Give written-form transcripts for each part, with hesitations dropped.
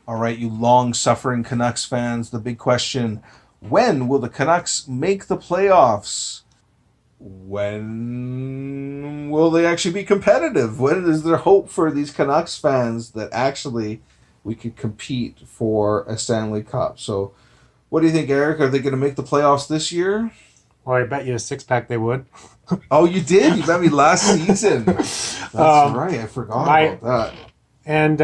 All right, you long-suffering Canucks fans, the big question, when will the Canucks make the playoffs? When will they actually be competitive? When is there hope for these Canucks fans that actually we could compete for a Stanley Cup? So, what do you think, Eric? Are they going to make the playoffs this year? Well, I bet you a six pack they would. Oh, you did? You bet me last season. That's Um, right. I forgot my about that. and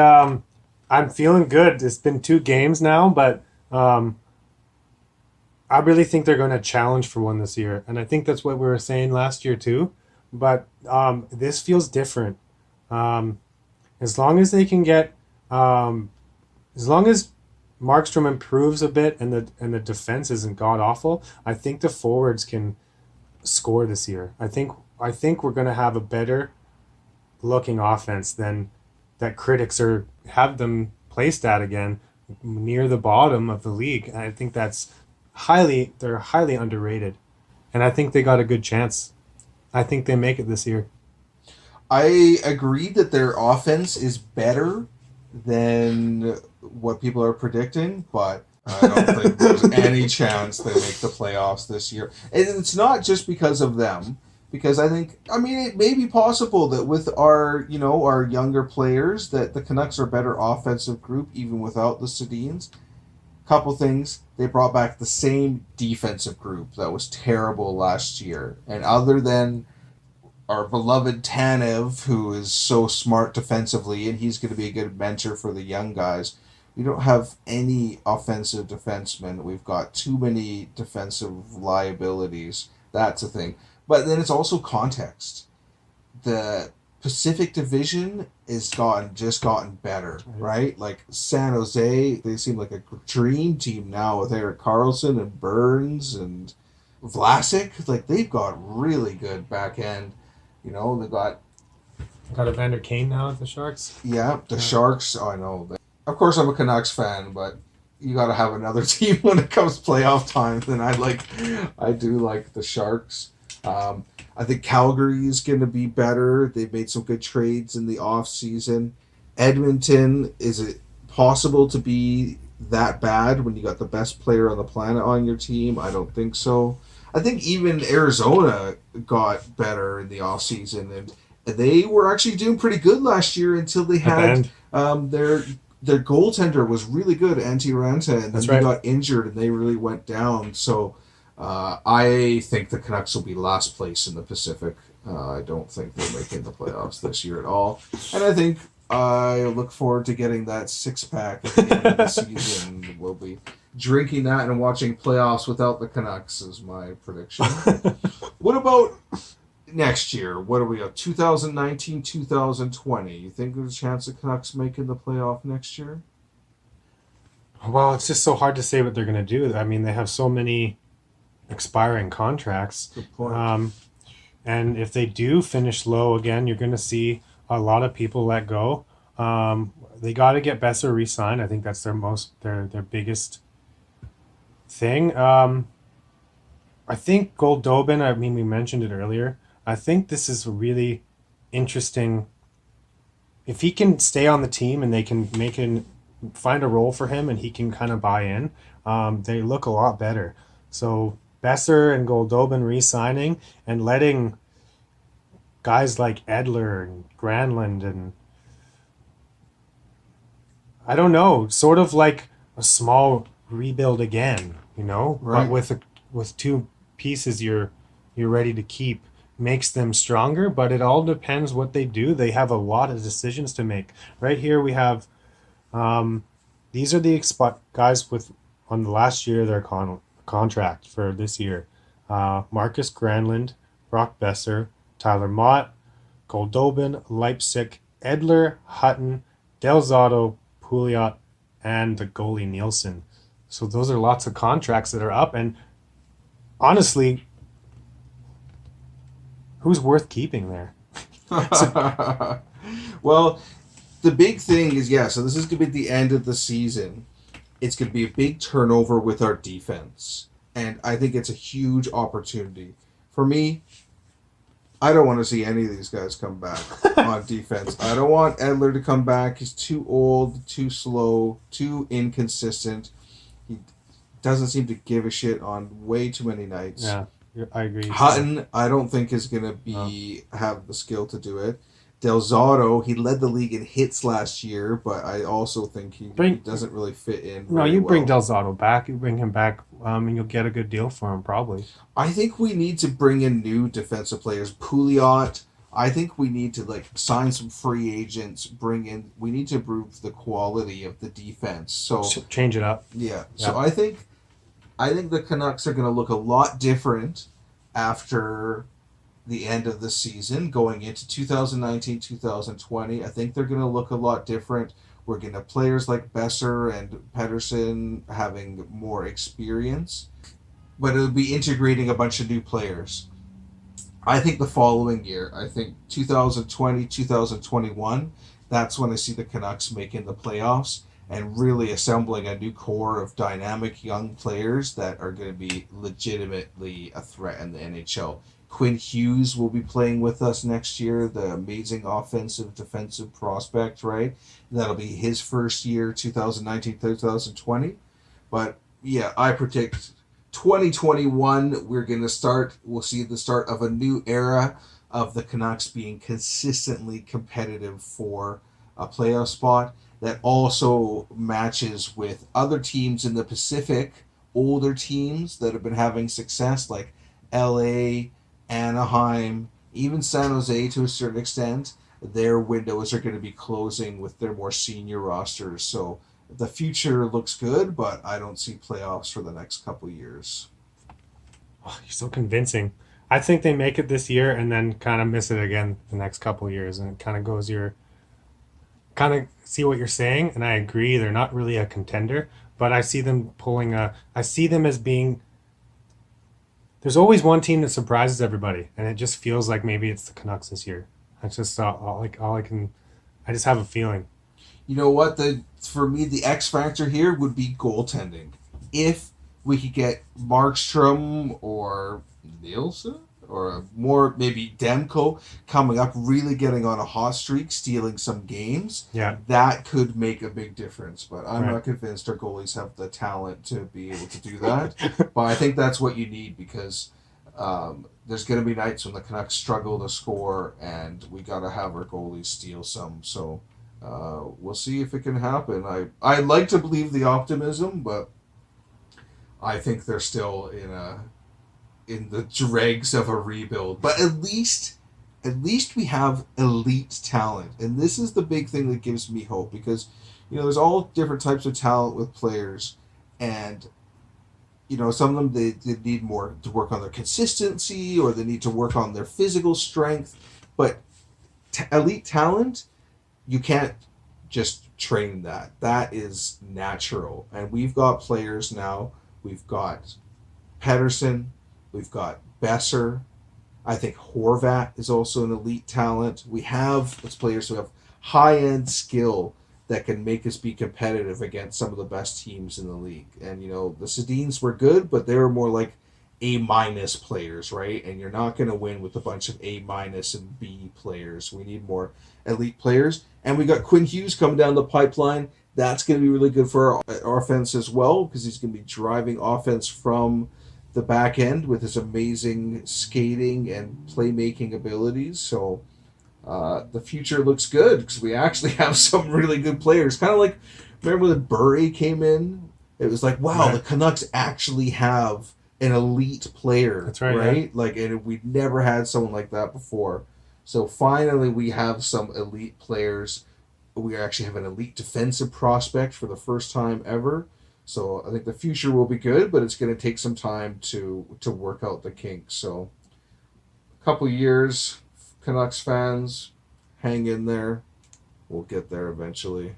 I'm feeling good. It's been 2 games now, but um, I really think they're going to challenge for one this year, and I think that's what we were saying last year too. But this feels different. Um, as long as they can get, um, as long as Markstrom improves a bit and the defense isn't god awful, I think the forwards can score this year. I think we're going to have a better looking offense than that critics are have them placed at again near the bottom of the league. And I think they're highly underrated. And I think they got a good chance. I think they make it this year. I agree that their offense is better than what people are predicting, but I don't think there's any chance they make the playoffs this year. And it's not just because of them, because I mean, it may be possible that with our younger players, that the Canucks are a better offensive group even without the Sedins. Couple things, they brought back the same defensive group that was terrible last year, and other than our beloved Tanev, who is so smart defensively, and he's going to be a good mentor for the young guys. We don't have any offensive defensemen. We've got too many defensive liabilities. That's a thing. But then it's also context. The Pacific Division is gotten better, right? Like San Jose, they seem like a dream team now with Eric Carlson and Burns and Vlasic. Like they've got really good back end. They've got Got Evander Kane now at the Sharks. yeah, the Yeah. Sharks. Oh, I know. Of course, I'm a Canucks fan, but you got to have another team when it comes playoff time. Then I do like the Sharks. I think Calgary is going to be better. They've made some good trades in the off season. Edmonton, is it possible to be that bad when you got the best player on the planet on your team? I don't think so. I think even Arizona got better in the off season, and they were actually doing pretty good last year until they At the had end. their goaltender was really good, Antti Ranta, and then That's he right. got injured and they really went down. So I think the Canucks will be last place in the Pacific. I don't think they're making the playoffs this year at all, and I think I look forward to getting that six pack at the end of the season. We'll be drinking that and watching playoffs without the Canucks is my prediction. What about next year? What are we at? 2019, 2020. You think there's a chance the Canucks making the playoff next year? Well, it's just so hard to say what they're going to do. I mean, they have so many expiring contracts. Good point. Um, and if they do finish low again, you're going to see a lot of people let go. They got to get Besser re-signed. I think that's their biggest thing. I think Goldobin. I mean, we mentioned it earlier. I think this is really interesting. If he can stay on the team and they can find a role for him and he can kind of buy in, they look a lot better. So Besser and Goldobin re-signing and letting guys like Edler and Granlund and I don't know, sort of like a small rebuild again, but Right. with two pieces you're ready to keep makes them stronger, but it all depends what they do. They have a lot of decisions to make. Right here we have um, these are the guys with on the last year of their contract for this year. Marcus Granlund, Brock Besser, Tyler Mott, Goldobin, Leipzig, Edler, Hutton, Delzato, Pouliot, and the goalie Nielsen. So those are lots of contracts that are up, and honestly, who's worth keeping there? So, Well, the big thing is, yeah, so this is going to be the end of the season. It's going to be a big turnover with our defense. And I think it's a huge opportunity. For me, I don't want to see any of these guys come back on defense. I don't want Edler to come back. He's too old, too slow, too inconsistent. He doesn't seem to give a shit on way too many nights. Yeah, I agree. Hutton, I don't think is going to be have the skill to do it. Del Zotto, he led the league in hits last year, but I also think he doesn't really fit in. No, you well. bring Del Zotto back. You bring him back, and you'll get a good deal for him, probably. I think we need to bring in new defensive players. Pouliot, I think we need to sign some free agents. We need to improve the quality of the defense. So change it up. Yeah. So I think the Canucks are going to look a lot different after the end of the season, going into 2019, 2020. I think they're going to look a lot different. We're going to have players like Besser and Pedersen having more experience, but it'll be integrating a bunch of new players. I think the following year, I think 2020, 2021, that's when I see the Canucks making the playoffs and really assembling a new core of dynamic young players that are going to be legitimately a threat in the NHL. Quinn Hughes will be playing with us next year, the amazing offensive defensive prospect, right? That'll be his first year, 2019, 2020. But yeah, I predict 2021, we'll see the start of a new era of the Canucks being consistently competitive for a playoff spot that also matches with other teams in the Pacific, older teams that have been having success like LA, Anaheim, even San Jose to a certain extent. Their windows are going to be closing with their more senior rosters. So the future looks good, but I don't see playoffs for the next couple years. Oh, you're so convincing. I think they make it this year and then kind of miss it again the next couple years, and it kind of goes kind of see what you're saying, and I agree they're not really a contender, but I see them I see them as being. There's always one team that surprises everybody, and it just feels like maybe it's the Canucks this year. That's just all I can. I just have a feeling. You know what? For me, the X factor here would be goaltending. If we could get Markstrom or Nielsen or more maybe Demko coming up, really getting on a hot streak, stealing some games, that could make a big difference. But I'm not convinced our goalies have the talent to be able to do that. But I think that's what you need because there's going to be nights when the Canucks struggle to score, and we got to have our goalies steal some. So we'll see if it can happen. I like to believe the optimism, but I think they're still in the dregs of a rebuild. But at least we have elite talent, and this is the big thing that gives me hope because there's all different types of talent with players, and some of them they need more to work on their consistency or they need to work on their physical strength, but elite talent, you can't just train that. That is natural, and we've got players now. We've got Pedersen, we've got Besser. I think Horvat is also an elite talent. We have players who have high-end skill that can make us be competitive against some of the best teams in the league. And, the Sedins were good, but they were more like A- players, right? And you're not going to win with a bunch of A- and B players. We need more elite players. And we got Quinn Hughes coming down the pipeline. That's going to be really good for our offense as well because he's going to be driving offense from the back end with his amazing skating and playmaking abilities. So the future looks good because we actually have some really good players. Kind of like, remember when Burry came in? It was like, wow, the Canucks actually have an elite player. That's right? Yeah. And we'd never had someone like that before. So finally we have some elite players. We actually have an elite defensive prospect for the first time ever. So I think the future will be good, but it's going to take some time to work out the kinks. So a couple years, Canucks fans, hang in there. We'll get there eventually.